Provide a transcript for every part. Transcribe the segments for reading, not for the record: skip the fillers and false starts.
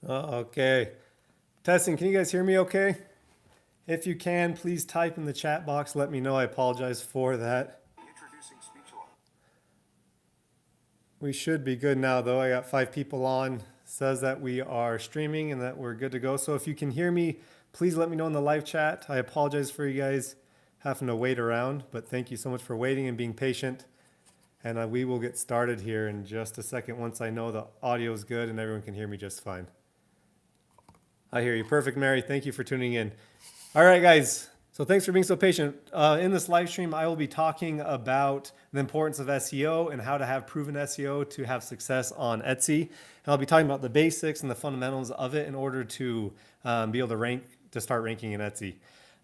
Okay. Testing, can you guys hear me okay? If you can, please type in the chat box. Let me know. I apologize for that. Introducing speech log. We should be good now, though. I got 5 people on. Says that we are streaming and that we're good to go. So if you can hear me, please let me know in the live chat. I apologize for you guys having to wait around, but thank you so much for waiting and being patient. And we will get started here in just a second once I know the audio is good and everyone can hear me just fine. I hear you. Perfect, Mary. Thank you for tuning in. All right, guys. So thanks for being so patient. In this live stream, I will be talking about the importance of SEO and how to have proven SEO to have success on Etsy. And I'll be talking about the basics and the fundamentals of it in order to be able to start ranking in Etsy.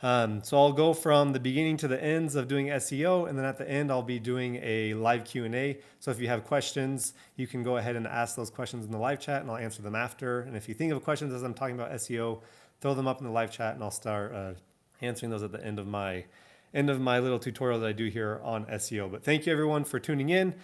So I'll go from the beginning to the ends of doing SEO, and then at the end I'll be doing a live Q&A. So if you have questions, you can go ahead and ask those questions in the live chat, and I'll answer them after. And if you think of questions as I'm talking about SEO, throw them up in the live chat, and I'll start answering those at the end of my little tutorial that I do here on SEO. But thank you everyone for tuning in.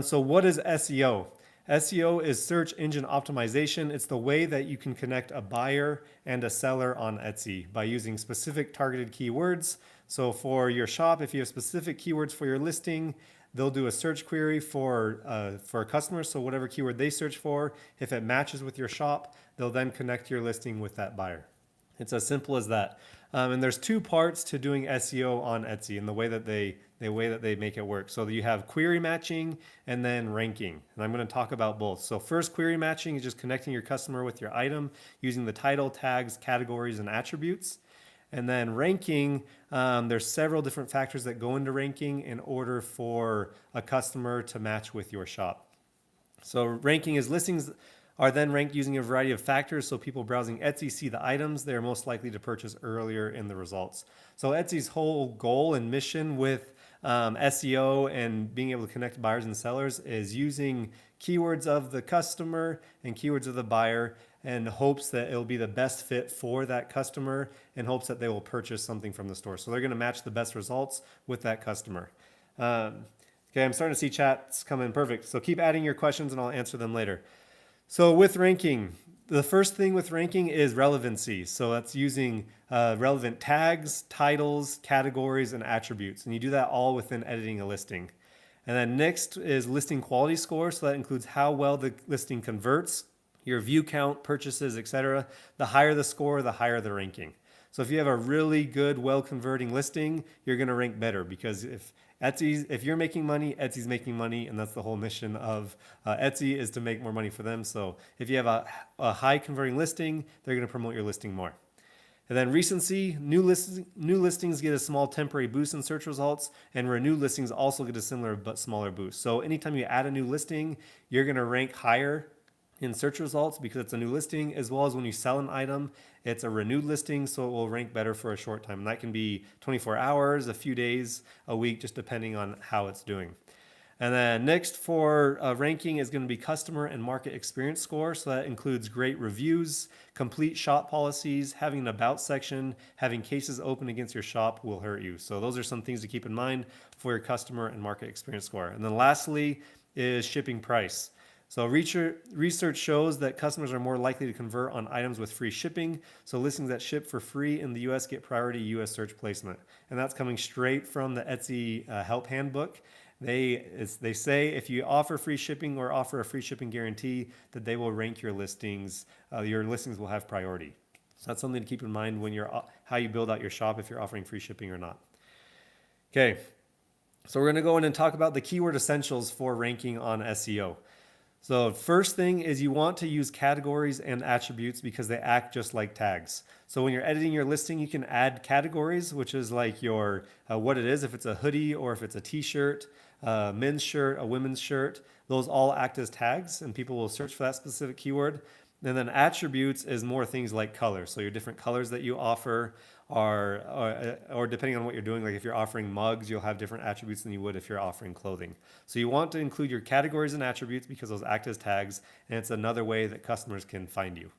So what is SEO? SEO is search engine optimization. It's the way that you can connect a buyer and a seller on Etsy by using specific targeted keywords. So for your shop, if you have specific keywords for your listing, they'll do a search query for a customer. So whatever keyword they search for, if it matches with your shop, they'll then connect your listing with that buyer. It's as simple as that. And there's 2 parts to doing SEO on Etsy and the way that they make it work. So you have query matching and then ranking. And I'm going to talk about both. So first, query matching is just connecting your customer with your item using the title, tags, categories, and attributes. And then ranking, there's several different factors that go into ranking in order for a customer to match with your shop. So ranking is listings are then ranked using a variety of factors. So people browsing Etsy see the items they are most likely to purchase earlier in the results. So Etsy's whole goal and mission with SEO and being able to connect buyers and sellers is using keywords of the customer and keywords of the buyer in hopes that it'll be the best fit for that customer in hopes that they will purchase something from the store. So they're going to match the best results with that customer. Okay, I'm starting to see chats come in. Perfect. So keep adding your questions and I'll answer them later. So with ranking, the first thing with ranking is relevancy. So that's using relevant tags, titles, categories, and attributes. And you do that all within editing a listing. And then next is listing quality score. So that includes how well the listing converts, your view count, purchases, etc. The higher the score, the higher the ranking. So if you have a really good, well-converting listing, you're going to rank better because if you're making money, Etsy's making money, and that's the whole mission of Etsy is to make more money for them. So if you have a high converting listing, they're going to promote your listing more. And then recency, new listings get a small temporary boost in search results, and renewed listings also get a similar but smaller boost. So anytime you add a new listing, you're going to rank higher in search results because it's a new listing, as well as when you sell an item, it's a renewed listing, so it will rank better for a short time. And that can be 24 hours, a few days, a week, just depending on how it's doing. And then next for ranking is going to be customer and market experience score. So that includes great reviews, complete shop policies, having an about section, having cases open against your shop will hurt you. So those are some things to keep in mind for your customer and market experience score. And then lastly is shipping price. So research shows that customers are more likely to convert on items with free shipping. So listings that ship for free in the US get priority US search placement. And that's coming straight from the Etsy help handbook. They say if you offer free shipping or offer a free shipping guarantee, that they will rank your listings. Your listings will have priority. So that's something to keep in mind when how you build out your shop, if you're offering free shipping or not. Okay, so we're going to go in and talk about the keyword essentials for ranking on SEO. So first thing is you want to use categories and attributes because they act just like tags. So when you're editing your listing, you can add categories, which is like your what it is, if it's a hoodie or if it's a t-shirt, a men's shirt, a women's shirt. Those all act as tags and people will search for that specific keyword. And then attributes is more things like colors. So your different colors that you offer or depending on what you're doing, like if you're offering mugs, you'll have different attributes than you would if you're offering clothing. So you want to include your categories and attributes because those act as tags, and it's another way that customers can find you.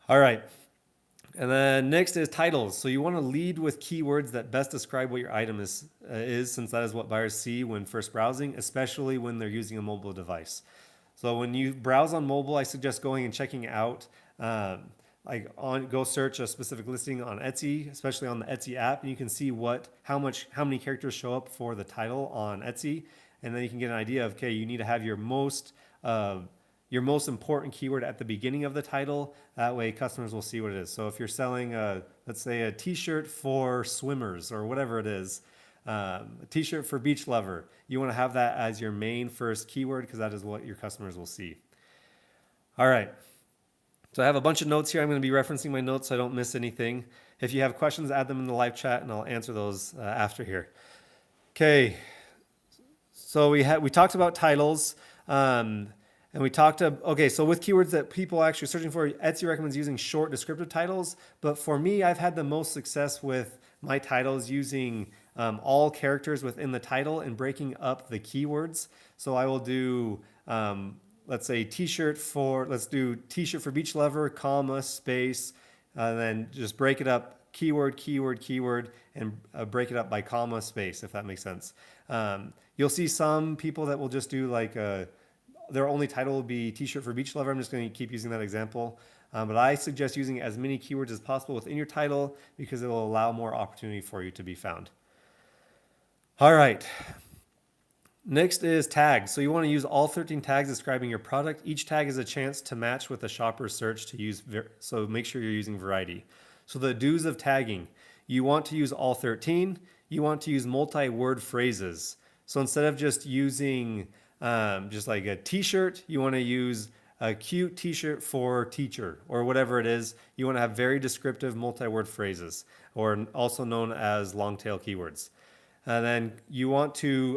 All right. And then next is titles. So you want to lead with keywords that best describe what your item is since that is what buyers see when first browsing, especially when they're using a mobile device. So when you browse on mobile, I suggest going and checking out, go search a specific listing on Etsy, especially on the Etsy app, and you can see how many characters show up for the title on Etsy, and then you can get an idea of, okay, you need to have your most important keyword at the beginning of the title. That way customers will see what it is. So if you're selling let's say a t-shirt for swimmers or whatever it is, a t-shirt for beach lover, you want to have that as your main first keyword because that is what your customers will see. All right. So I have a bunch of notes here. I'm going to be referencing my notes so I don't miss anything. If you have questions, add them in the live chat and I'll answer those after here. Okay. So we talked about titles. And we talked so with keywords that people are actually searching for, Etsy recommends using short descriptive titles. But for me, I've had the most success with my titles using all characters within the title and breaking up the keywords. So I will do, let's say let's do t-shirt for beach lover, comma, space, then just break it up, keyword, and break it up by comma, space, if that makes sense. You'll see some people that will just do their only title will be t-shirt for beach lover. I'm just going to keep using that example. But I suggest using as many keywords as possible within your title because it will allow more opportunity for you to be found. All right. Next is tags. So you want to use all 13 tags describing your product. Each tag is a chance to match with the shopper's search to use. So make sure you're using variety. So the do's of tagging, you want to use all 13. You want to use multi-word phrases. So instead of just using just like a t-shirt, you want to use a cute t-shirt for teacher or whatever it is. You want to have very descriptive multi-word phrases, or also known as long tail keywords. And then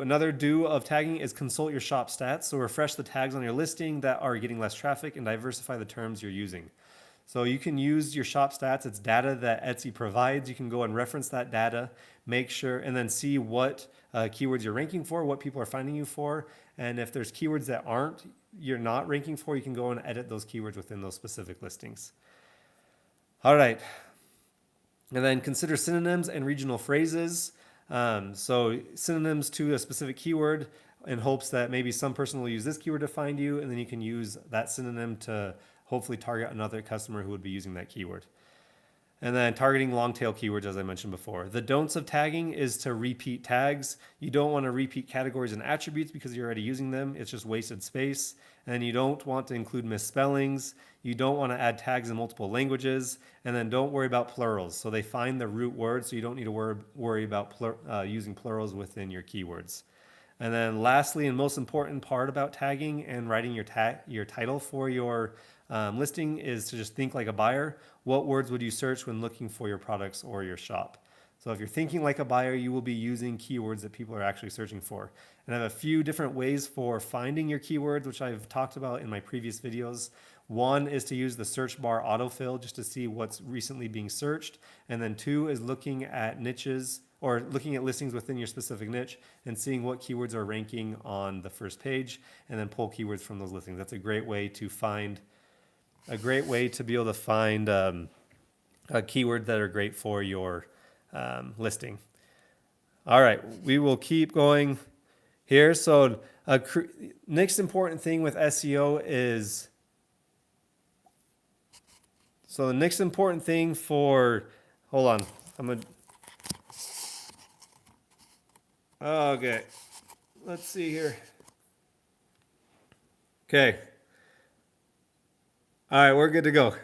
another do of tagging is consult your shop stats. So refresh the tags on your listing that are getting less traffic and diversify the terms you're using. So you can use your shop stats. It's data that Etsy provides. You can go and reference that data, make sure, and then see what keywords you're ranking for, what people are finding you for. And if there's keywords that you're not ranking for, you can go and edit those keywords within those specific listings. All right. And then consider synonyms and regional phrases. So synonyms to a specific keyword in hopes that maybe some person will use this keyword to find you, and then you can use that synonym to hopefully target another customer who would be using that keyword. And then targeting long tail keywords, as I mentioned before. The don'ts of tagging is to repeat tags. You don't want to repeat categories and attributes because you're already using them. It's just wasted space. And you don't want to include misspellings. You don't want to add tags in multiple languages. And then don't worry about plurals. So they find the root word, so you don't need to worry about using plurals within your keywords. And then lastly, and most important part about tagging and writing your title for your listing is to just think like a buyer. What words would you search when looking for your products or your shop? So if you're thinking like a buyer, you will be using keywords that people are actually searching for. And I have a few different ways for finding your keywords, which I've talked about in my previous videos. One is to use the search bar autofill just to see what's recently being searched. And then two is looking at niches or looking at listings within your specific niche and seeing what keywords are ranking on the first page and then pull keywords from those listings. That's a great way to be able to find a keyword that are great for your listing. All right, we will keep going here. So next important thing with SEO is, so the next important thing hold on, okay, let's see here. Okay. All right, we're good to go.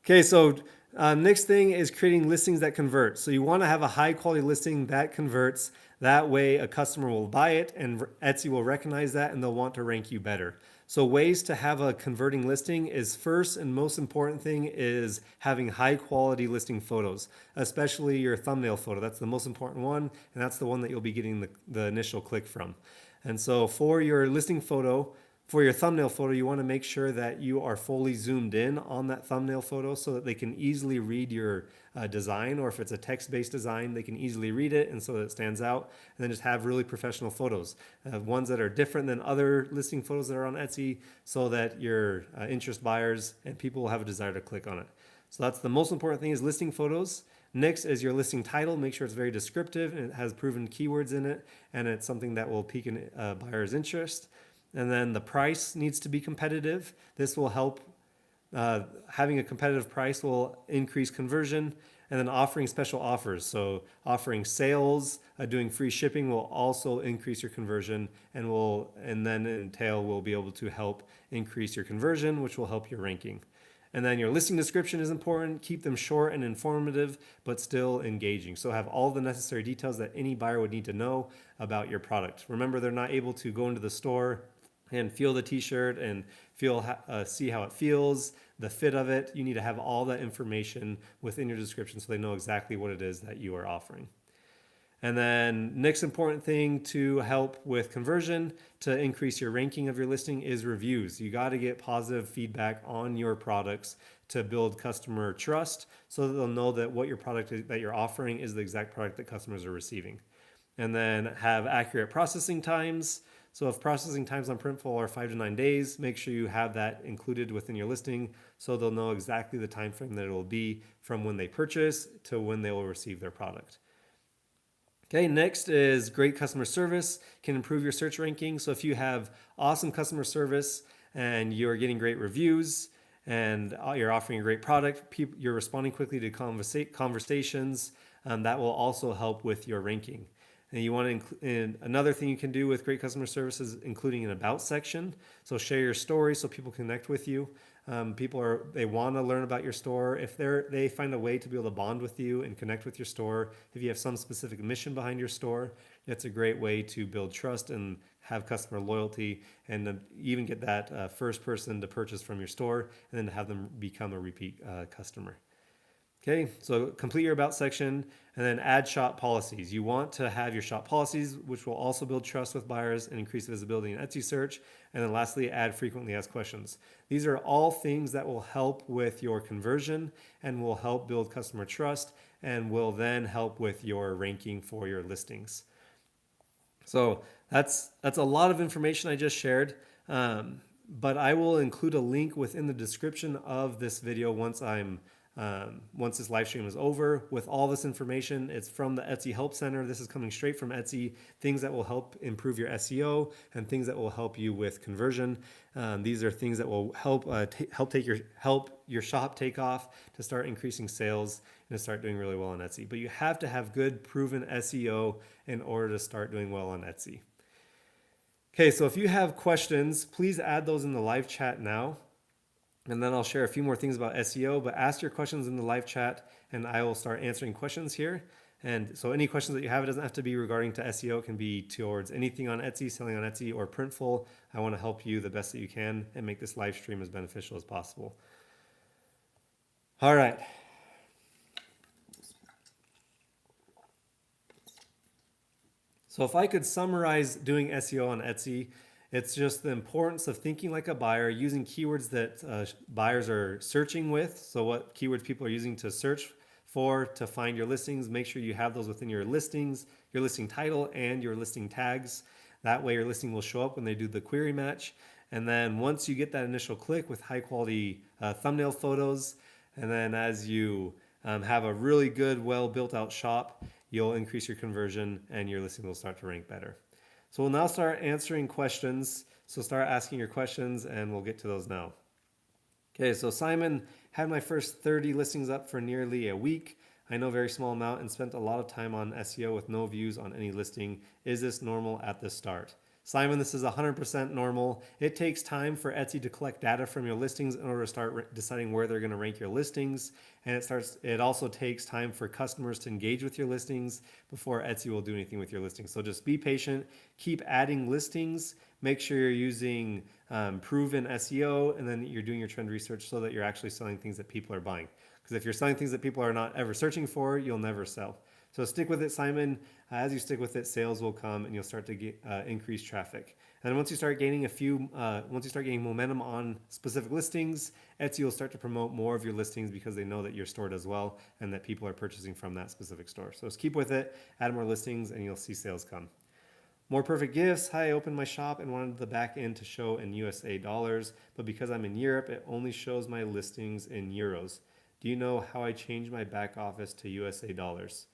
Okay, so next thing is creating listings that convert. So you want to have a high quality listing that converts. That way a customer will buy it and Etsy will recognize that and they'll want to rank you better. So ways to have a converting listing is, first and most important thing is having high quality listing photos, especially your thumbnail photo. That's the most important one, and that's the one that you'll be getting the initial click from. And so for your listing photo, for your thumbnail photo, you want to make sure that you are fully zoomed in on that thumbnail photo so that they can easily read your design, or if it's a text-based design, they can easily read it and so that it stands out. And then just have really professional photos, ones that are different than other listing photos that are on Etsy so that your interest buyers and people will have a desire to click on it. So that's the most important thing, is listing photos. Next is your listing title. Make sure it's very descriptive and it has proven keywords in it and it's something that will pique a buyer's interest. And then the price needs to be competitive. This will help. Having a competitive price will increase conversion. And then offering special offers. So offering sales, doing free shipping will also increase your conversion, and then in tail will be able to help increase your conversion, which will help your ranking. And then your listing description is important. Keep them short and informative, but still engaging. So have all the necessary details that any buyer would need to know about your product. Remember, they're not able to go into the store and feel the t-shirt and see how it feels, the fit of it. You need to have all that information within your description so they know exactly what it is that you are offering. And then next important thing to help with conversion to increase your ranking of your listing is reviews. You got to get positive feedback on your products to build customer trust so that they'll know that what your product that you're offering is the exact product that customers are receiving. And then have accurate processing times. So if processing times on Printful are 5 to 9 days, make sure you have that included within your listing so they'll know exactly the time frame that it will be from when they purchase to when they will receive their product. Okay, next is great customer service can improve your search ranking. So if you have awesome customer service and you're getting great reviews and you're offering a great product, you're responding quickly to conversations, that will also help with your ranking. And you want to another thing you can do with great customer service is including an about section. So share your story so people connect with you. They want to learn about your store. If they find a way to be able to bond with you and connect with your store, if you have some specific mission behind your store, it's a great way to build trust and have customer loyalty, and even get that first person to purchase from your store, and then have them become a repeat customer. Okay, so complete your about section and then add shop policies. You want to have your shop policies, which will also build trust with buyers and increase visibility in Etsy search. And then lastly, add frequently asked questions. These are all things that will help with your conversion and will help build customer trust and will then help with your ranking for your listings. So that's a lot of information I just shared. But I will include a link within the description of this video once this live stream is over with all this information. It's from the Etsy Help Center. This is coming straight from Etsy, things that will help improve your SEO and things that will help you with conversion. These are things that will help your shop take off to start increasing sales and to start doing really well on Etsy. But you have to have good proven SEO in order to start doing well on Etsy. Okay, so if you have questions, please add those in the live chat now. And then I'll share a few more things about SEO, but ask your questions in the live chat and I will start answering questions here. And so any questions that you have, it doesn't have to be regarding to SEO. It can be towards anything on Etsy, selling on Etsy or Printful. I want to help you the best that you can and make this live stream as beneficial as possible. All right. So if I could summarize doing SEO on Etsy, it's just the importance of thinking like a buyer, using keywords that buyers are searching with. So what keywords people are using to search for to find your listings. Make sure you have those within your listings, your listing title and your listing tags. That way your listing will show up when they do the query match. And then once you get that initial click with high quality thumbnail photos, and then as you have a really good, well built out shop, you'll increase your conversion and your listing will start to rank better. So we'll now start answering questions. So start asking your questions and we'll get to those now. Okay, so Simon, had my first 30 listings up for nearly a week. I know very small amount and spent a lot of time on SEO with no views on any listing. Is this normal at the start? Simon, this is 100% normal. It takes time for Etsy to collect data from your listings in order to start deciding where they're going to rank your listings. And it also takes time for customers to engage with your listings before Etsy will do anything with your listings. So just be patient, keep adding listings, make sure you're using proven SEO, and then you're doing your trend research so that you're actually selling things that people are buying. Because if you're selling things that people are not ever searching for, you'll never sell. So stick with it, Simon. As you stick with it, sales will come and you'll start to get increased traffic. And once you start gaining momentum on specific listings, Etsy will start to promote more of your listings because they know that your store does well and that people are purchasing from that specific store. So just keep with it, add more listings, and you'll see sales come. More perfect gifts. Hi, I opened my shop and wanted the back end to show in USA dollars, but because I'm in Europe, it only shows my listings in euros. Do you know how I change my back office to USA dollars?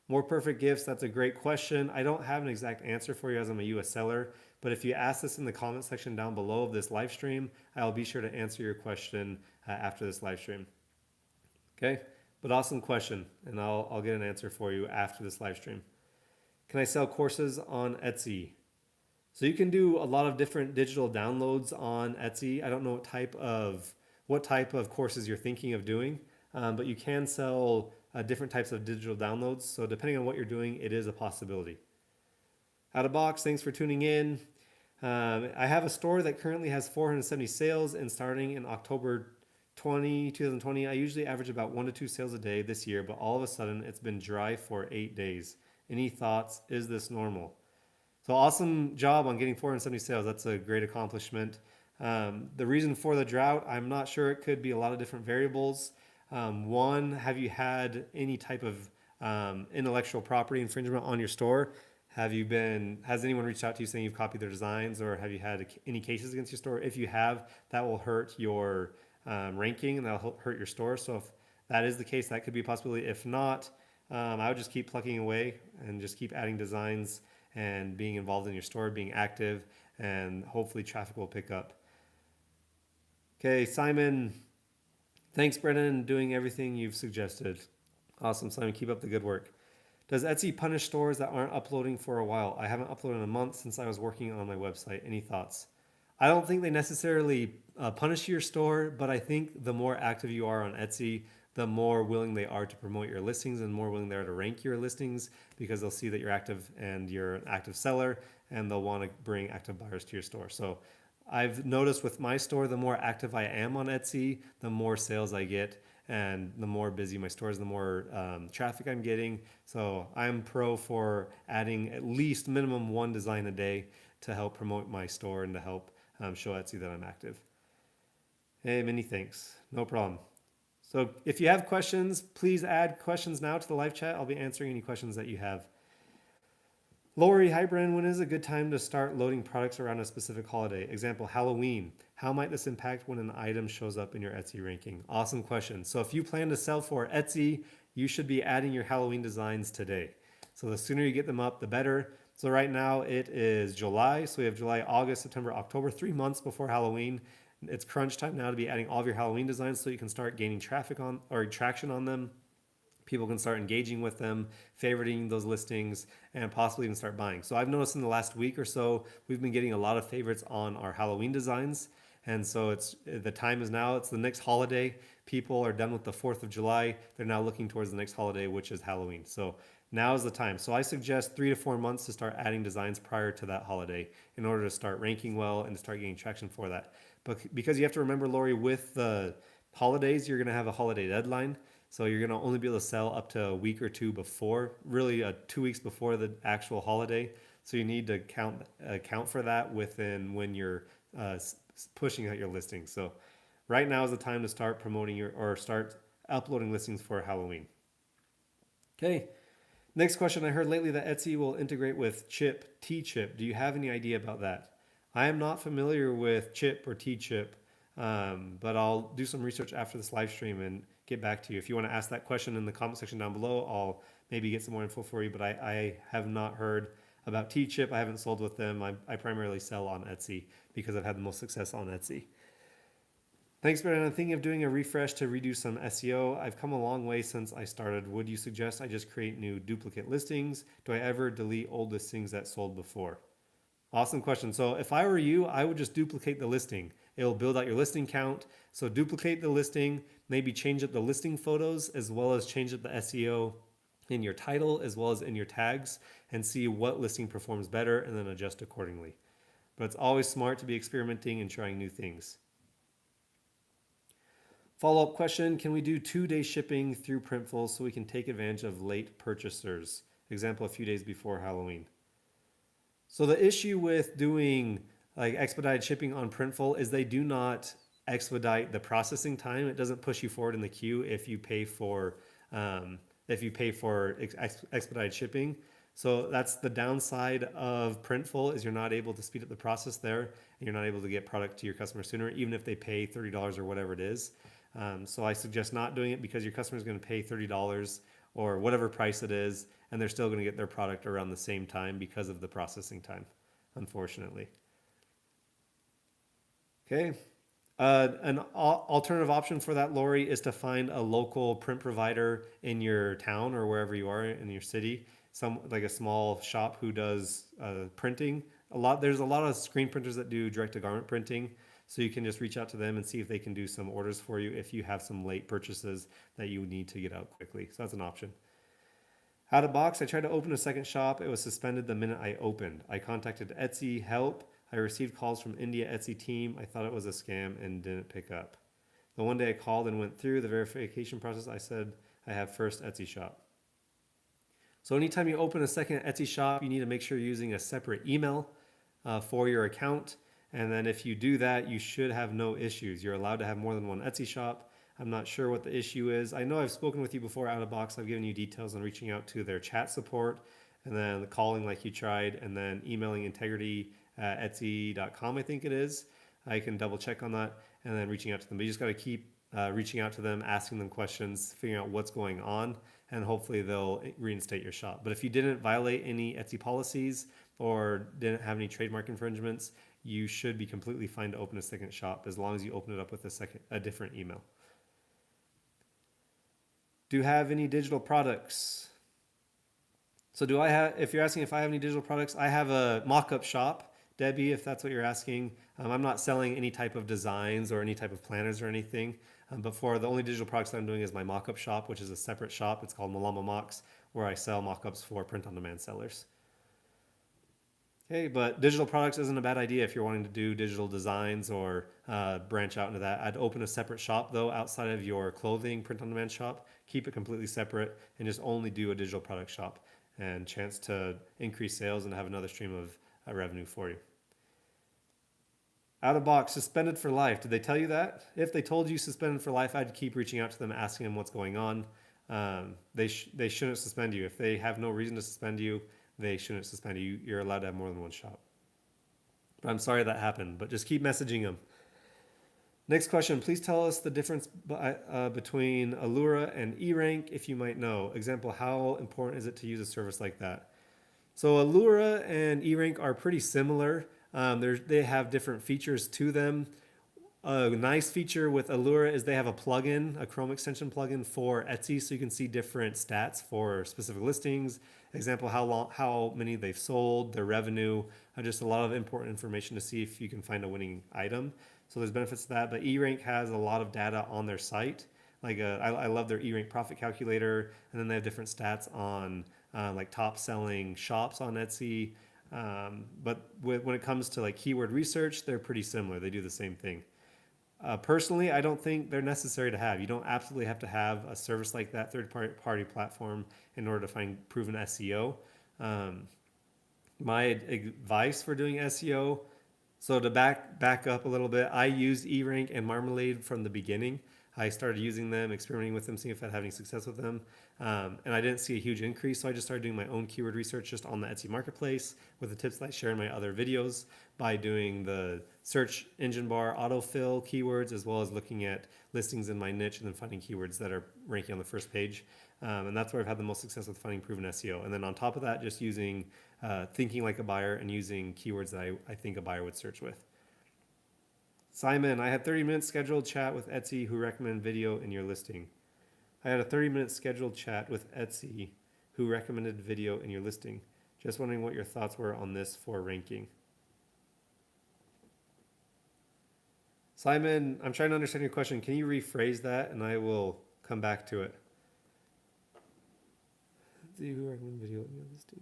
More perfect gifts, that's a great question. I don't have an exact answer for you as I'm a US seller, But if you ask this in the comment section down below of this live stream, I'll be sure to answer your question after this live stream. Okay, but awesome question, and I'll get an answer for you after this live stream. Can I sell courses on Etsy? So you can do a lot of different digital downloads on Etsy. I don't know what type of courses you're thinking of doing, but you can sell different types of digital downloads. So depending on what you're doing, it is a possibility. Out of box, thanks for tuning in. I have a store that currently has 470 sales, and starting in October 2020, I usually average about 1 to 2 sales a day this year, but all of a sudden it's been dry for 8 days. Any thoughts? Is this normal? So awesome job on getting 470 sales. That's a great accomplishment. The reason for the drought, I'm not sure. It could be a lot of different variables. One, have you had any type of intellectual property infringement on your store? Has anyone reached out to you saying you've copied their designs, or have you had any cases against your store? If you have, that will hurt your ranking, and that'll hurt your store. So if that is the case, that could be a possibility. If not, I would just keep plugging away and just keep adding designs and being involved in your store, being active, and hopefully traffic will pick up. Okay, Simon, thanks, Brennan, doing everything you've suggested. Awesome, Simon, keep up the good work. Does Etsy punish stores that aren't uploading for a while? I haven't uploaded in a month since I was working on my website. Any thoughts? I don't think they necessarily punish your store, but I think the more active you are on Etsy, the more willing they are to promote your listings and more willing they are to rank your listings, because they'll see that you're active and you're an active seller, and they'll want to bring active buyers to your store. So I've noticed with my store, the more active I am on Etsy, the more sales I get, and the more busy my store is, the more traffic I'm getting. So I'm pro for adding at least minimum 1 design a day to help promote my store and to help show Etsy that I'm active. Hey, many thanks. No problem. So if you have questions, please add questions now to the live chat. I'll be answering any questions that you have. Lori, hi Bren, when is a good time to start loading products around a specific holiday? Example, Halloween. How might this impact when an item shows up in your Etsy ranking? Awesome question. So if you plan to sell for Etsy, you should be adding your Halloween designs today. So the sooner you get them up, the better. So right now it is July. So we have July, August, September, October, 3 months before Halloween. It's crunch time now to be adding all of your Halloween designs so you can start gaining traffic on or traction on them. People can start engaging with them, favoriting those listings, and possibly even start buying. So I've noticed in the last week or so, we've been getting a lot of favorites on our Halloween designs. And so the time is now. It's the next holiday. People are done with the 4th of July. They're now looking towards the next holiday, which is Halloween. So now is the time. So I suggest 3 to 4 months to start adding designs prior to that holiday in order to start ranking well and to start getting traction for that. But because you have to remember, Lori, with the holidays, you're going to have a holiday deadline. So you're going to only be able to sell up to a week or two before, really 2 weeks before the actual holiday. So you need to account for that within when you're pushing out your listings. So right now is the time to start promoting start uploading listings for Halloween. Okay. Next question. I heard lately that Etsy will integrate with T-Chip. Do you have any idea about that? I am not familiar with Chip or T-Chip, but I'll do some research after this live stream and get back to you. If you want to ask that question in the comment section down below, I'll maybe get some more info for you, but I have not heard about T-Chip. I haven't sold with them. I primarily sell on Etsy because I've had the most success on Etsy. Thanks, Brandon. I'm thinking of doing a refresh to redo some SEO. I've come a long way since I started. Would you suggest I just create new duplicate listings? Do I ever delete old listings that sold before? Awesome question. So if I were you, I would just duplicate the listing. It will build out your listing count. So duplicate the listing, maybe change up the listing photos, as well as change up the SEO in your title, as well as in your tags, and see what listing performs better, and then adjust accordingly. But it's always smart to be experimenting and trying new things. Follow-up question, can we do 2-day shipping through Printful so we can take advantage of late purchasers? Example, a few days before Halloween. So the issue with doing like expedited shipping on Printful is they do not expedite the processing time. It doesn't push you forward in the queue if you pay for expedited shipping. So that's the downside of Printful, is you're not able to speed up the process there, and you're not able to get product to your customer sooner, even if they pay $30 or whatever it is. So I suggest not doing it, because your customer is going to pay $30 or whatever price it is, and they're still going to get their product around the same time because of the processing time. unfortunately. Okay. An alternative option for that, Lori, is to find a local print provider in your town or wherever you are in your city. Some like a small shop who does printing. There's a lot of screen printers that do direct to garment printing. So you can just reach out to them and see if they can do some orders for you if you have some late purchases that you need to get out quickly. So that's an option. Out of box, I tried to open a second shop. It was suspended the minute I opened. I contacted Etsy help. I received calls from India Etsy team. I thought it was a scam and didn't pick up. The one day I called and went through the verification process, I said I have first Etsy shop. So anytime you open a second Etsy shop, you need to make sure you're using a separate email for your account. And then if you do that, you should have no issues. You're allowed to have more than one Etsy shop. I'm not sure what the issue is. I know I've spoken with you before out of box. I've given you details on reaching out to their chat support and then calling like you tried and then emailing integrity at etsy.com, I think it is. I can double check on that and then reaching out to them. But you just got to keep reaching out to them, asking them questions, figuring out what's going on, and hopefully they'll reinstate your shop. But if you didn't violate any Etsy policies or didn't have any trademark infringements, you should be completely fine to open a second shop as long as you open it up with a different email. Do you have any digital products? So if you're asking if I have any digital products, I have a Mockup shop, Debbie, if that's what you're asking. I'm not selling any type of designs or any type of planners or anything. But for the only digital products that I'm doing is my Mockup shop, which is a separate shop. It's called Malama Mocks, where I sell mockups for print-on-demand sellers. Okay, but digital products isn't a bad idea if you're wanting to do digital designs or branch out into that. I'd open a separate shop though outside of your clothing print-on-demand shop. Keep it completely separate and just only do a digital product shop and chance to increase sales and have another stream of revenue for you. Out of box, suspended for life. Did they tell you that? If they told you suspended for life, I'd keep reaching out to them, asking them what's going on. They shouldn't suspend you. If they have no reason to suspend you, they shouldn't suspend you. You're allowed to have more than one shop. But I'm sorry that happened, but just keep messaging them. Next question, please tell us the difference between Allura and eRank, if you might know. Example, how important is it to use a service like that? So Allura and eRank are pretty similar. They have different features to them. A nice feature with Allura is they have a plugin, a Chrome extension plugin for Etsy, so you can see different stats for specific listings. Example, how many they've sold, their revenue, just a lot of important information to see if you can find a winning item. So there's benefits to that, but eRank has a lot of data on their site. I love their eRank profit calculator, and then they have different stats on like top selling shops on Etsy. But when it comes to like keyword research, they're pretty similar. They do the same thing. Personally, I don't think they're necessary to have. You don't absolutely have to have a service like that third-party platform in order to find proven SEO. My advice for doing SEO, so to back up a little bit, I used eRank and Marmalade from the beginning. I started using them, experimenting with them, seeing if I'd have any success with them. And I didn't see a huge increase, so I just started doing my own keyword research just on the Etsy marketplace with the tips that I share in my other videos by doing the search engine bar autofill keywords, as well as looking at listings in my niche and then finding keywords that are ranking on the first page. And that's where I've had the most success with finding proven SEO. And then on top of that, just using thinking like a buyer and using keywords that I think a buyer would search with. Simon, I had 30 minutes scheduled chat with Etsy who recommend video in your listing. I had a 30-minute scheduled chat with Etsy who recommended video in your listing. Just wondering what your thoughts were on this for ranking. Simon, I'm trying to understand your question. Can you rephrase that and I will come back to it? Etsy who recommend video in your listing.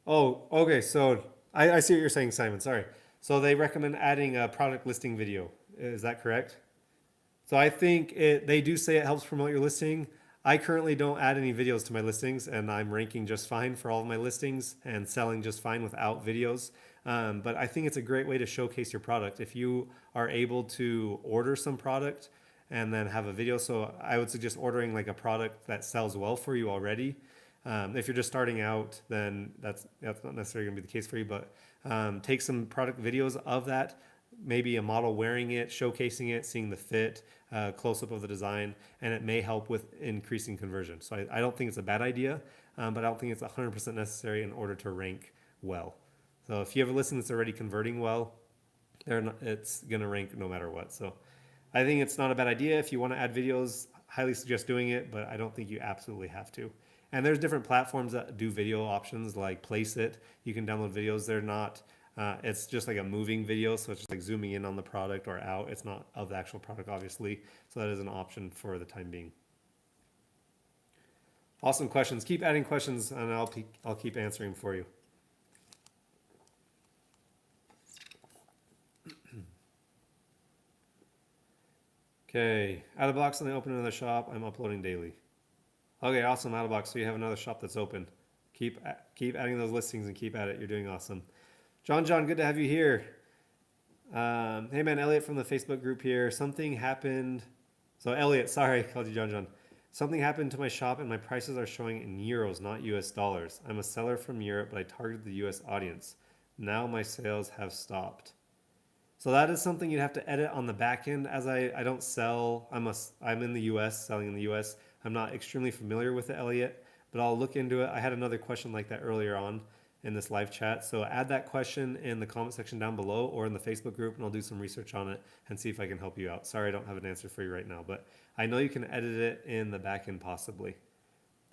Oh, okay. So I see what you're saying, Simon. Sorry. So they recommend adding a product listing video. Is that correct? So I think they do say it helps promote your listing. I currently don't add any videos to my listings, and I'm ranking just fine for all of my listings and selling just fine without videos. But I think it's a great way to showcase your product. If you are able to order some product and then have a video, so I would suggest ordering like a product that sells well for you already. If you're just starting out, then that's not necessarily going to be the case for you, but take some product videos of that, maybe a model wearing it, showcasing it, seeing the fit, close-up of the design, and it may help with increasing conversion. So I don't think it's a bad idea, but I don't think it's 100% necessary in order to rank well. So if you have a listing that's already converting well, it's going to rank no matter what. So I think it's not a bad idea. If you want to add videos, highly suggest doing it, but I don't think you absolutely have to. And there's different platforms that do video options like Place It. You can download videos. They're not, it's just like a moving video. So it's just like zooming in on the product or out. It's not of the actual product, obviously. So that is an option for the time being. Awesome questions. Keep adding questions and I'll keep answering for you. Okay, out of box and I open another shop. I'm uploading daily. Okay, awesome, out of box. So you have another shop that's open. Keep adding those listings and keep at it. You're doing awesome. John, good to have you here. Hey man, Elliot from the Facebook group here. Something happened. So Elliot, sorry, I called you John. Something happened to my shop and my prices are showing in euros, not US dollars. I'm a seller from Europe, but I targeted the US audience. Now my sales have stopped. So that is something you'd have to edit on the back end. As I don't sell, I'm in the US, selling in the US. I'm not extremely familiar with it, Elliot, but I'll look into it. I had another question like that earlier on in this live chat. So add that question in the comment section down below or in the Facebook group and I'll do some research on it and see if I can help you out. Sorry, I don't have an answer for you right now, but I know you can edit it in the back end possibly.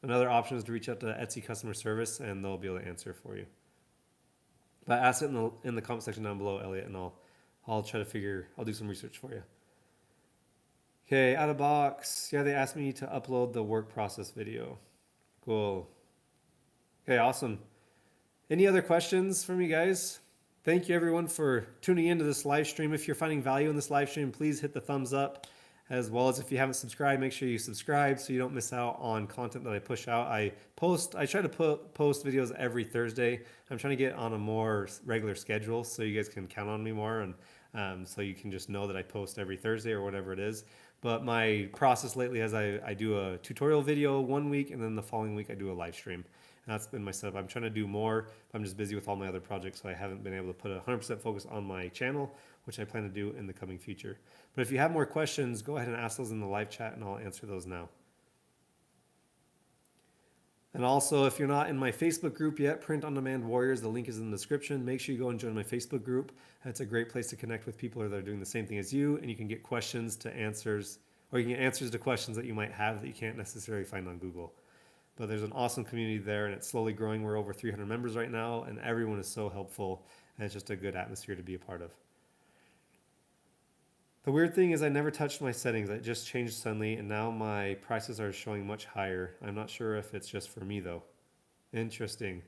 Another option is to reach out to Etsy customer service and they'll be able to answer for you. But ask it in the comment section down below, Elliot, and I'll try to I'll do some research for you. Okay, out of box. Yeah, they asked me to upload the work process video. Cool. Okay, awesome. Any other questions from you guys? Thank you everyone for tuning into this live stream. If you're finding value in this live stream, please hit the thumbs up. As well as if you haven't subscribed, make sure you subscribe so you don't miss out on content that I push out. I try to post videos every Thursday. I'm trying to get on a more regular schedule so you guys can count on me more and so you can just know that I post every Thursday or whatever it is. But my process lately is I do a tutorial video one week and then the following week I do a live stream. And that's been my setup. I'm trying to do more. I'm just busy with all my other projects, so I haven't been able to put 100% focus on my channel, which I plan to do in the coming future. But if you have more questions, go ahead and ask those in the live chat and I'll answer those now. And also, if you're not in my Facebook group yet, Print on Demand Warriors, the link is in the description. Make sure you go and join my Facebook group. It's a great place to connect with people that are doing the same thing as you, and you can get questions to answers, or you can get answers to questions that you might have that you can't necessarily find on Google. But there's an awesome community there, and it's slowly growing. We're over 300 members right now, and everyone is so helpful, and it's just a good atmosphere to be a part of. The weird thing is I never touched my settings. I just changed suddenly, and now my prices are showing much higher. I'm not sure if it's just for me, though. Interesting.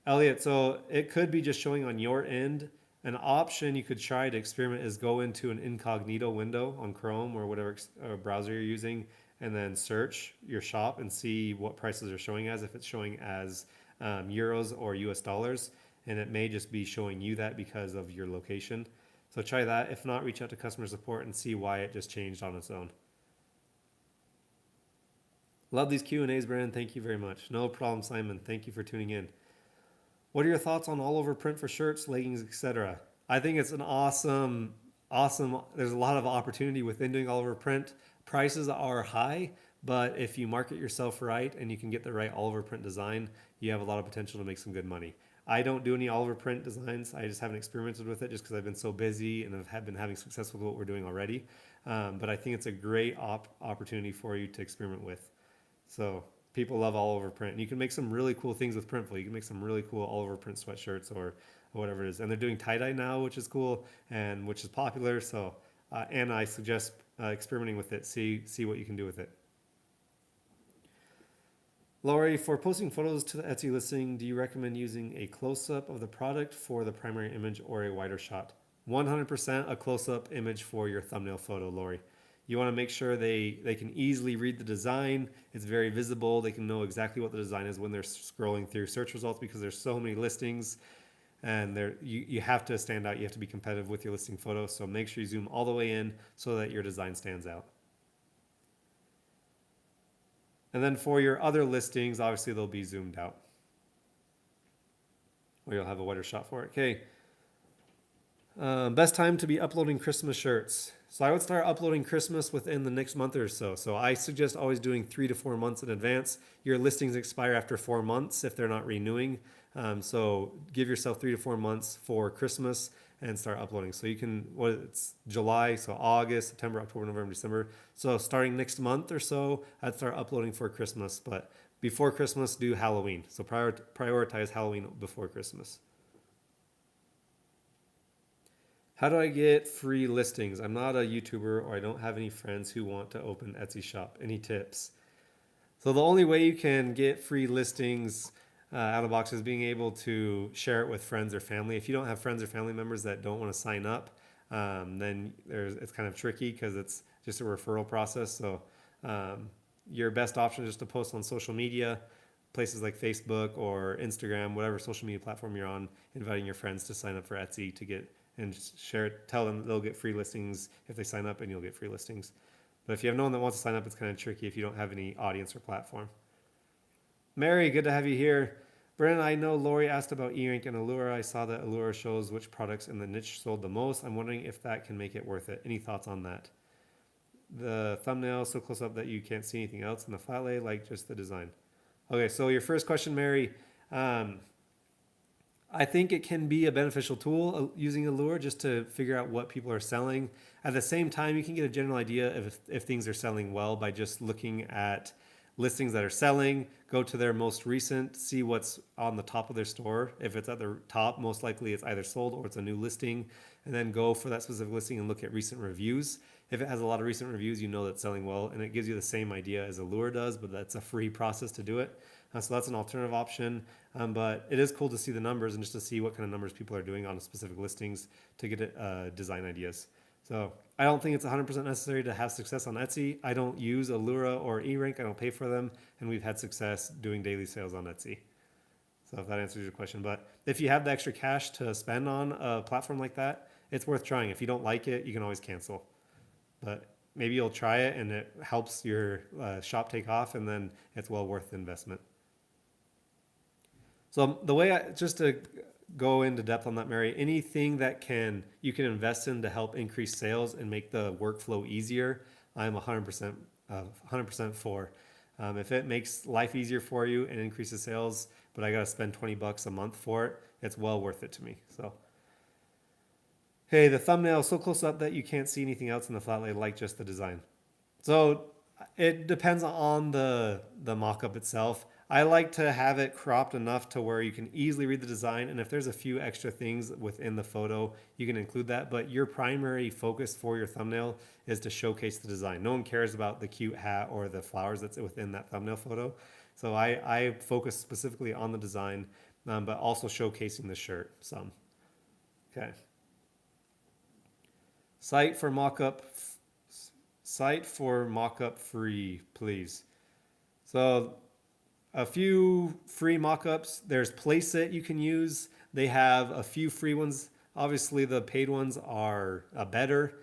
Elliot, so it could be just showing on your end. An option you could try to experiment is go into an incognito window on Chrome or whatever browser you're using, and then search your shop and see what prices are showing as, if it's showing as euros or US dollars. And it may just be showing you that because of your location. So try that. If not, reach out to customer support and see why it just changed on its own. Love these Q&As, Brandon. Thank you very much. No problem, Simon. Thank you for tuning in. What are your thoughts on all over print for shirts, leggings, etc.? I think it's an awesome, there's a lot of opportunity within doing all over print. Prices are high, but if you market yourself right and you can get the right all over print design, you have a lot of potential to make some good money. I don't do any all over print designs. I just haven't experimented with it just because I've been so busy and have been having success with what we're doing already. But I think it's a great opportunity for you to experiment with. So people love all over print. And you can make some really cool things with Printful. You can make some really cool all over print sweatshirts or whatever it is. And they're doing tie-dye now, which is cool and which is popular. So, and I suggest experimenting with it. See what you can do with it. Laurie, for posting photos to the Etsy listing, do you recommend using a close-up of the product for the primary image or a wider shot? 100% a close-up image for your thumbnail photo, Laurie. You want to make sure they can easily read the design. It's very visible. They can know exactly what the design is when they're scrolling through search results because there's so many listings and you have to stand out. You have to be competitive with your listing photo. So make sure you zoom all the way in so that your design stands out. And then for your other listings, obviously they'll be zoomed out. Or you'll have a wider shot for it. Okay. Best time to be uploading Christmas shirts. So I would start uploading Christmas within the next month or so. So I suggest always doing 3 to 4 months in advance. Your listings expire after 4 months if they're not renewing. So give yourself 3 to 4 months for Christmas and start uploading. So you can, it's July, so August, September, October, November, December. So starting next month or so, I'd start uploading for Christmas. But before Christmas, do Halloween. So prioritize Halloween before Christmas. How do I get free listings? I'm not a YouTuber or I don't have any friends who want to open Etsy shop. Any tips? So the only way you can get free listings out of box is being able to share it with friends or family. If you don't have friends or family members that don't want to sign up, then it's kind of tricky because it's just a referral process. So your best option is just to post on social media, places like Facebook or Instagram, whatever social media platform you're on, inviting your friends to sign up for Etsy to get and just share it. Tell them they'll get free listings if they sign up, and you'll get free listings. But if you have no one that wants to sign up, it's kind of tricky if you don't have any audience or platform. Mary, good to have you here. Brennan, I know Lori asked about e-ink and Allura. I saw that Allura shows which products in the niche sold the most. I'm wondering if that can make it worth it. Any thoughts on that? The thumbnail so close up that you can't see anything else in the flat lay, like just the design. Okay, so your first question, Mary. I think it can be a beneficial tool using Allure just to figure out what people are selling. At the same time, you can get a general idea if things are selling well by just looking at listings that are selling, go to their most recent, see what's on the top of their store. If it's at the top, most likely it's either sold or it's a new listing, and then go for that specific listing and look at recent reviews. If it has a lot of recent reviews, you know that's selling well, and it gives you the same idea as Allure does, but that's a free process to do it. So that's an alternative option, but it is cool to see the numbers and just to see what kind of numbers people are doing on specific listings to get design ideas. So I don't think it's 100% necessary to have success on Etsy. I don't use Allura or eRank. I don't pay for them, and we've had success doing daily sales on Etsy. So if that answers your question, but if you have the extra cash to spend on a platform like that, it's worth trying. If you don't like it, you can always cancel. But maybe you'll try it and it helps your shop take off, and then it's well worth the investment. So the way just to go into depth on that, Mary, anything that you can invest in to help increase sales and make the workflow easier, I'm 100% for. If it makes life easier for you and increases sales, but I got to spend $20 a month for it, it's well worth it to me. So, hey, the thumbnail is so close up that you can't see anything else in the flat lay, like just the design. So it depends on the mock-up itself. I like to have it cropped enough to where you can easily read the design, and if there's a few extra things within the photo, you can include that, but your primary focus for your thumbnail is to showcase the design. No one cares about the cute hat or the flowers that's within that thumbnail photo. So I focus specifically on the design, but also showcasing the shirt some. Okay. Site for mockup free, please. So a few free mockups. There's Placeit you can use. They have a few free ones. Obviously, the paid ones are better.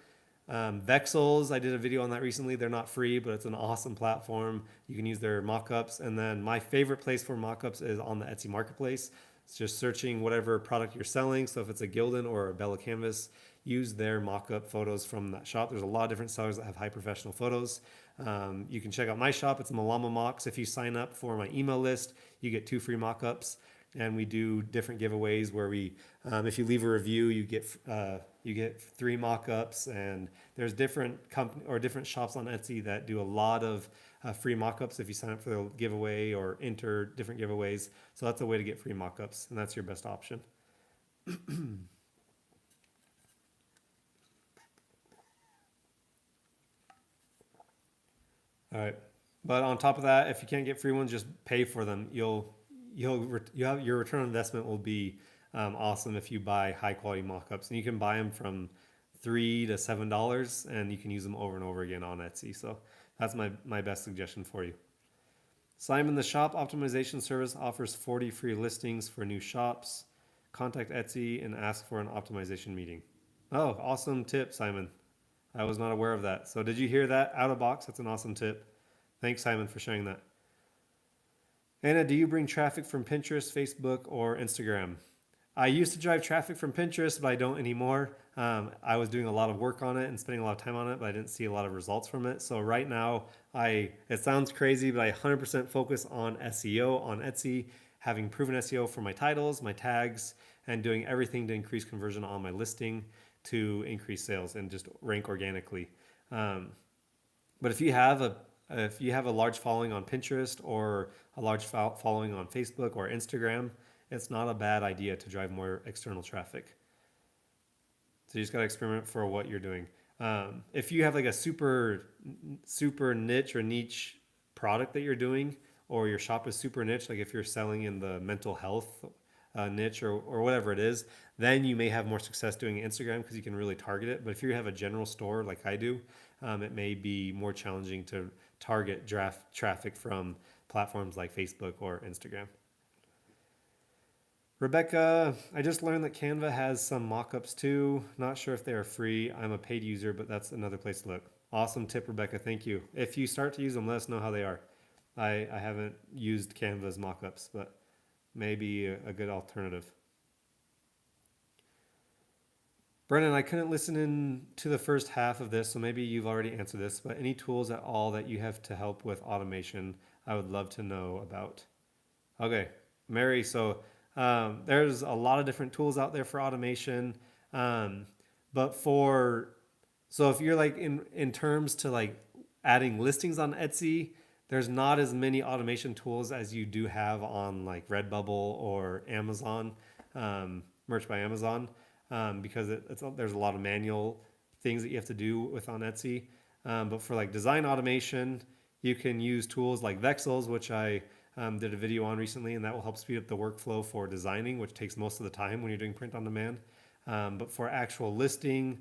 Vexels, I did a video on that recently. They're not free, but it's an awesome platform. You can use their mockups. And then my favorite place for mockups is on the Etsy marketplace. It's just searching whatever product you're selling. So if it's a Gildan or a Bella Canvas, use their mockup photos from that shop. There's a lot of different sellers that have high professional photos. You can check out my shop. It's Malama Mocks. If you sign up for my email list, you get 2 free mockups, and we do different giveaways where if you leave a review, you get 3 mockups. And there's different different shops on Etsy that do a lot of free mockups if you sign up for the giveaway or enter different giveaways. So that's a way to get free mockups, and that's your best option. All right, but on top of that, if you can't get free ones, just pay for them. Your return on investment will be awesome if you buy high quality mockups, and you can buy them from $3 to $7, and you can use them over and over again on Etsy. So that's my best suggestion for you. Simon, the shop optimization service offers 40 free listings for new shops. Contact Etsy and ask for an optimization meeting. Oh, awesome tip, Simon. I was not aware of that. So did you hear that out of box? That's an awesome tip. Thanks, Simon, for sharing that. Anna, do you bring traffic from Pinterest, Facebook, or Instagram? I used to drive traffic from Pinterest, but I don't anymore. I was doing a lot of work on it and spending a lot of time on it, but I didn't see a lot of results from it. So right now, it sounds crazy, but I 100% focus on SEO on Etsy, having proven SEO for my titles, my tags, and doing everything to increase conversion on my listing to increase sales and just rank organically. But if you have a large following on Pinterest or a large following on Facebook or Instagram, it's not a bad idea to drive more external traffic. So you just got to experiment for what you're doing. If you have like a super niche or niche product that you're doing, or your shop is super niche, like if you're selling in the mental health niche or whatever it is, then you may have more success doing Instagram because you can really target it. But if you have a general store like I do, it may be more challenging to target traffic from platforms like Facebook or Instagram. Rebecca, I just learned that Canva has some mockups too. Not sure if they are free. I'm a paid user, but that's another place to look. Awesome tip, Rebecca. Thank you. If you start to use them, let us know how they are. I haven't used Canva's mockups, but maybe a good alternative. Brennan, I couldn't listen in to the first half of this, so maybe you've already answered this, but any tools at all that you have to help with automation, I would love to know about. Okay, Mary, so there's a lot of different tools out there for automation, but so if you're like in terms to like adding listings on Etsy, there's not as many automation tools as you do have on like Redbubble or Amazon, Merch by Amazon, because there's a lot of manual things that you have to do with on Etsy. But for like design automation, you can use tools like Vexels, which I did a video on recently, and that will help speed up the workflow for designing, which takes most of the time when you're doing print on demand. But for actual listing,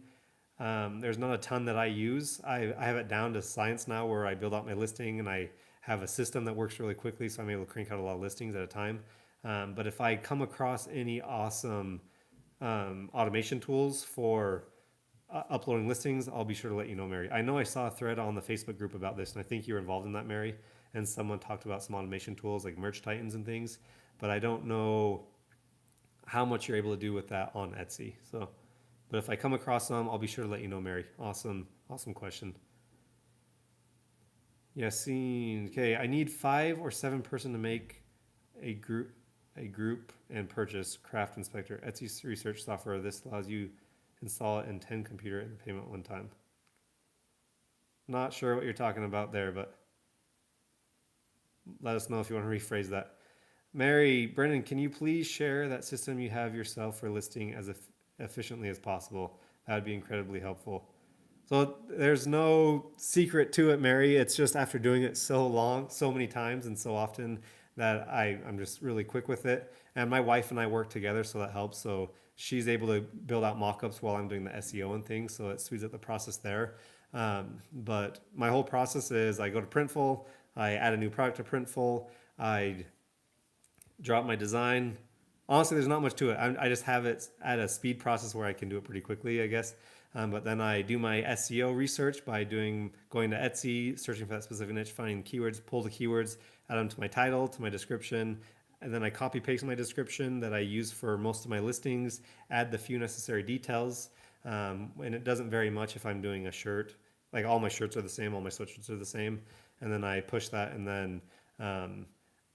there's not a ton that I use. I have it down to science now where I build out my listing and I have a system that works really quickly, so I'm able to crank out a lot of listings at a time. But if I come across any awesome automation tools for uploading listings, I'll be sure to let you know, Mary. I know I saw a thread on the Facebook group about this, and I think you were involved in that, Mary, and someone talked about some automation tools like Merch Titans and things, but I don't know how much you're able to do with that on Etsy. So, but if I come across them, I'll be sure to let you know, Mary. Awesome question. Yassine, okay, I need 5 or 7 person to make a group and purchase Craft Inspector, Etsy's research software. This allows you install it in 10 computer and payment one time. Not sure what you're talking about there, but let us know if you want to rephrase that. Mary, Brennan, can you please share that system you have yourself for listing as efficiently as possible? That would be incredibly helpful. So there's no secret to it, Mary. It's just after doing it so many times and so often that I'm just really quick with it. And my wife and I work together, so that helps. So she's able to build out mockups while I'm doing the SEO and things, so it speeds up the process there. But my whole process is I go to Printful, I add a new product to Printful, I drop my design. Honestly, there's not much to it. I just have it at a speed process where I can do it pretty quickly, I guess. But then I do my SEO research by going to Etsy, searching for that specific niche, finding keywords, pull the keywords, add them to my title, to my description, and then I copy paste my description that I use for most of my listings, add the few necessary details, and it doesn't vary much if I'm doing a shirt. Like all my shirts are the same, all my sweatshirts are the same, and then I push that, and then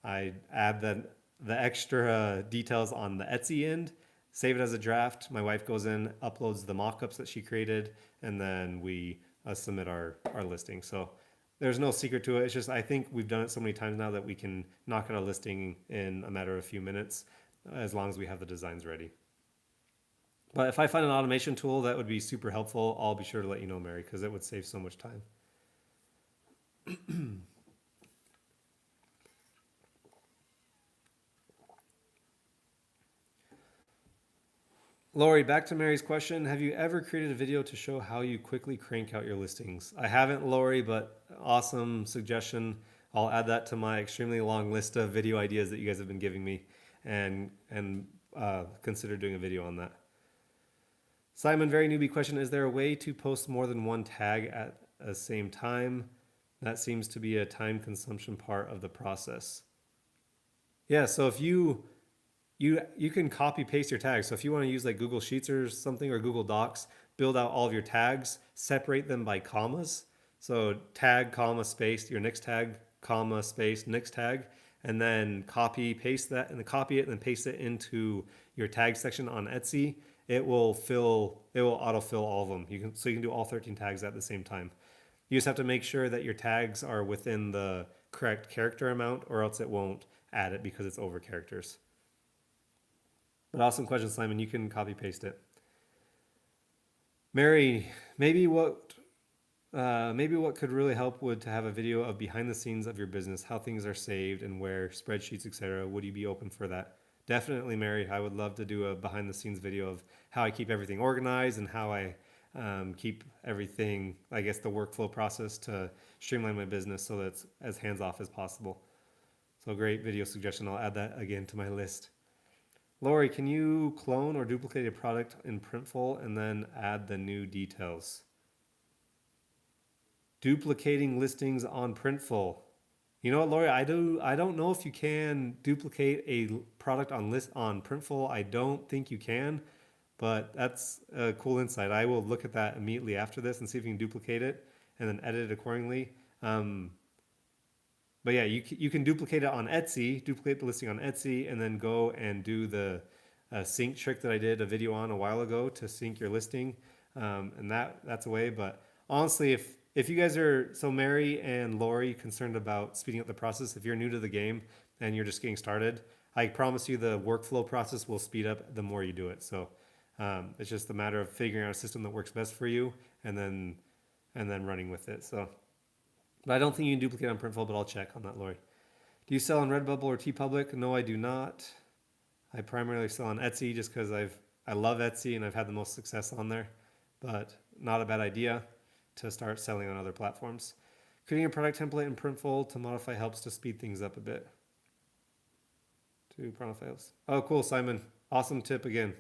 I add the extra details on the Etsy end, save it as a draft. My wife goes in, uploads the mockups that she created, and then we submit our listing. So there's no secret to it. It's just I think we've done it so many times now that we can knock out a listing in a matter of a few minutes as long as we have the designs ready. But if I find an automation tool that would be super helpful, I'll be sure to let you know, Mary, because it would save so much time. Lori, back to Mary's question. Have you ever created a video to show how you quickly crank out your listings? I haven't, Lori, but awesome suggestion. I'll add that to my extremely long list of video ideas that you guys have been giving me and consider doing a video on that. Simon, very newbie question. Is there a way to post more than one tag at the same time? That seems to be a time consumption part of the process. Yeah, so if you can copy paste your tags. So if you want to use like Google Sheets or something or Google Docs, build out all of your tags, separate them by commas. So tag, comma, space, your next tag, comma, space, next tag. and then paste that, and then copy it and then paste it into your tag section on Etsy, it will autofill all of them. You can do all 13 tags at the same time. You just have to make sure that your tags are within the correct character amount, or else it won't add it because it's over characters. But awesome question, Simon. You can copy paste it. Mary, maybe what could really help would to have a video of behind the scenes of your business, how things are saved and where, spreadsheets, etc. Would you be open for that? Definitely, Mary. I would love to do a behind the scenes video of how I keep everything organized and how I keep everything, I guess, the workflow process to streamline my business so that it's as hands off as possible. So great video suggestion. I'll add that again to my list. Lori, can you clone or duplicate a product in Printful and then add the new details? Duplicating listings on Printful. You know what, Lori? I don't know if you can duplicate a product on Printful. I don't think you can, but that's a cool insight. I will look at that immediately after this and see if you can duplicate it and then edit it accordingly. But yeah, you can duplicate it on Etsy, duplicate the listing on Etsy, and then go and do the sync trick that I did a video on a while ago to sync your listing, and that's a way. But honestly, if you guys are, so Mary and Lori, concerned about speeding up the process, if you're new to the game and you're just getting started, I promise you the workflow process will speed up the more you do it. So it's just a matter of figuring out a system that works best for you and then running with it. So. But I don't think you can duplicate on Printful, but I'll check on that, Lori. Do you sell on Redbubble or TeePublic? No, I do not. I primarily sell on Etsy just because I love Etsy and I've had the most success on there, but not a bad idea to start selling on other platforms. Creating a product template in Printful to modify helps to speed things up a bit. To product files. Oh, cool, Simon. Awesome tip again.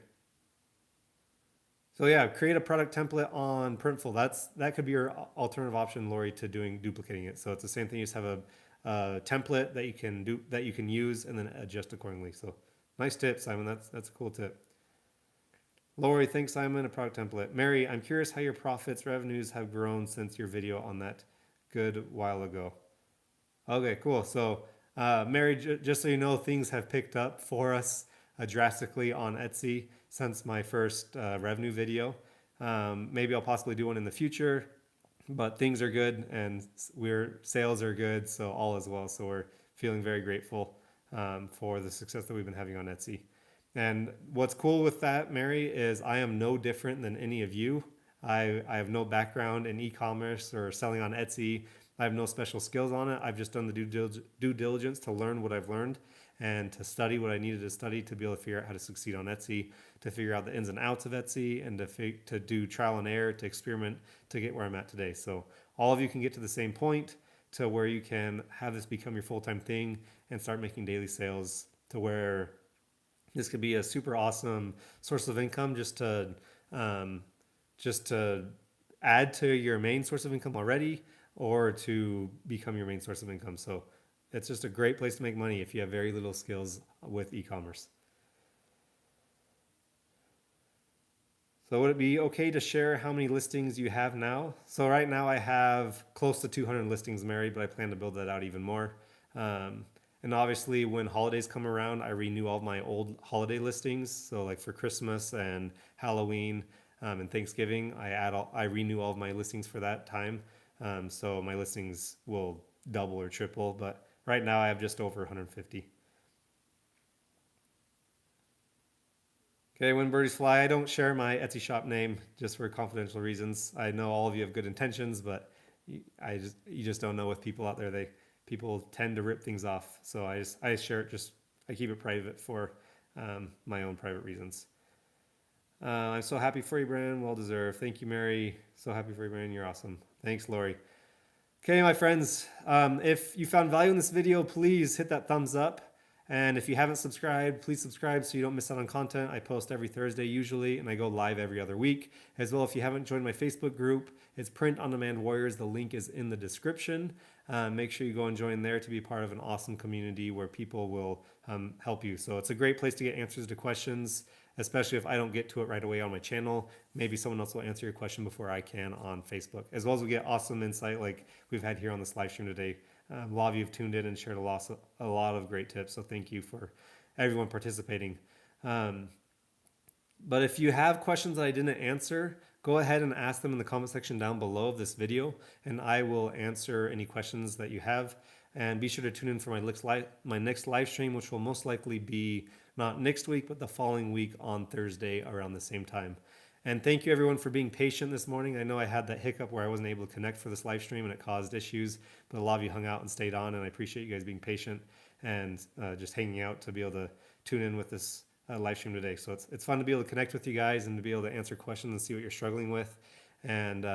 So yeah, create a product template on Printful. That could be your alternative option, Lori, to duplicating it. So it's the same thing. You just have a template that you can use and then adjust accordingly. So nice tip, Simon. That's a cool tip. Lori, thanks, Simon. A product template. Mary, I'm curious how your revenues have grown since your video on that good while ago. Okay, cool. So Mary, just so you know, things have picked up for us drastically on Etsy since my first revenue video. Maybe I'll possibly do one in the future, but things are good and sales are good, so all is well. So we're feeling very grateful for the success that we've been having on Etsy. And what's cool with that, Mary, is I am no different than any of you. I have no background in e-commerce or selling on Etsy. I have no special skills on it. I've just done the due diligence to learn what I've learned and to study what I needed to study to be able to figure out how to succeed on Etsy, to figure out the ins and outs of Etsy, and to do trial and error, to experiment, to get where I'm at today. So all of you can get to the same point to where you can have this become your full-time thing and start making daily sales to where this could be a super awesome source of income just to add to your main source of income already, or to become your main source of income. So it's just a great place to make money if you have very little skills with e-commerce. So would it be okay to share how many listings you have now? So right now I have close to 200 listings, Mary, but I plan to build that out even more. And obviously when holidays come around, I renew all of my old holiday listings. So like for Christmas and Halloween and Thanksgiving, I renew all of my listings for that time. So my listings will double or triple, but right now I have just over 150. Okay, when birdies fly, I don't share my Etsy shop name just for confidential reasons. I know all of you have good intentions, but you just don't know with people out there. People tend to rip things off. So I share it, I keep it private for my own private reasons. I'm so happy for you, Brandon. Well deserved. Thank you, Mary. So happy for you, Brandon. You're awesome. Thanks, Lori. Okay, my friends, if you found value in this video, please hit that thumbs up. And if you haven't subscribed, please subscribe so you don't miss out on content. I post every Thursday usually, and I go live every other week. As well, if you haven't joined my Facebook group, it's Print on Demand Warriors. The link is in the description. Make sure you go and join there to be part of an awesome community where people will help you. So it's a great place to get answers to questions, especially if I don't get to it right away on my channel. Maybe someone else will answer your question before I can on Facebook. As well as we get awesome insight like we've had here on this live stream today A lot of you have tuned in and shared a lot of great tips. So thank you for everyone participating. But if you have questions that I didn't answer, go ahead and ask them in the comment section down below of this video, and I will answer any questions that you have. And be sure to tune in for my next live stream, which will most likely be not next week, but the following week on Thursday around the same time. And thank you everyone for being patient this morning. I know I had that hiccup where I wasn't able to connect for this live stream and it caused issues, but a lot of you hung out and stayed on, and I appreciate you guys being patient and just hanging out to be able to tune in with this live stream today. So it's fun to be able to connect with you guys and to be able to answer questions and see what you're struggling with. And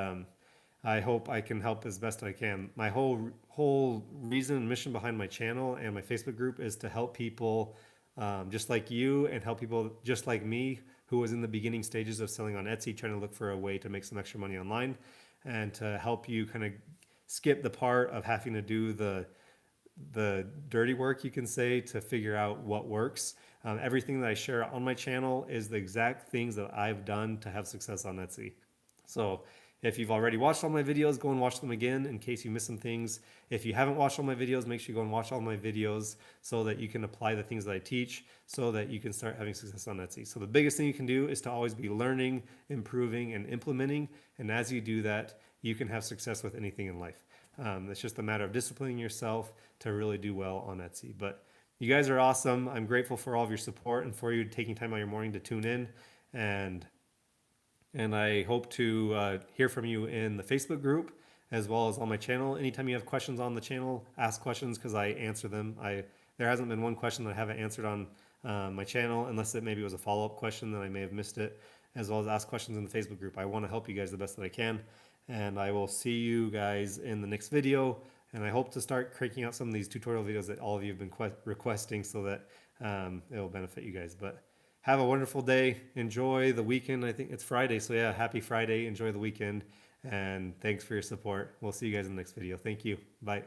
I hope I can help as best I can. My whole reason and mission behind my channel and my Facebook group is to help people just like you, and help people just like me who was in the beginning stages of selling on Etsy, trying to look for a way to make some extra money online, and to help you kind of skip the part of having to do the dirty work, you can say, to figure out what works. Everything that I share on my channel is the exact things that I've done to have success on Etsy. So if you've already watched all my videos, go and watch them again in case you missed some things. If you haven't watched all my videos, make sure you go and watch all my videos so that you can apply the things that I teach, so that you can start having success on Etsy. So the biggest thing you can do is to always be learning, improving, and implementing. And as you do that, you can have success with anything in life. It's just a matter of disciplining yourself to really do well on Etsy. But you guys are awesome. I'm grateful for all of your support and for you taking time out of your morning to tune in. And I hope to hear from you in the Facebook group as well as on my channel. Anytime you have questions on the channel, ask questions because I answer them. There hasn't been one question that I haven't answered on my channel, unless it maybe was a follow-up question that I may have missed it, as well as ask questions in the Facebook group. I want to help you guys the best that I can. And I will see you guys in the next video. And I hope to start cranking out some of these tutorial videos that all of you have been requesting, so that it will benefit you guys. But have a wonderful day. Enjoy the weekend. I think it's Friday. So yeah, happy Friday. Enjoy the weekend. And thanks for your support. We'll see you guys in the next video. Thank you. Bye.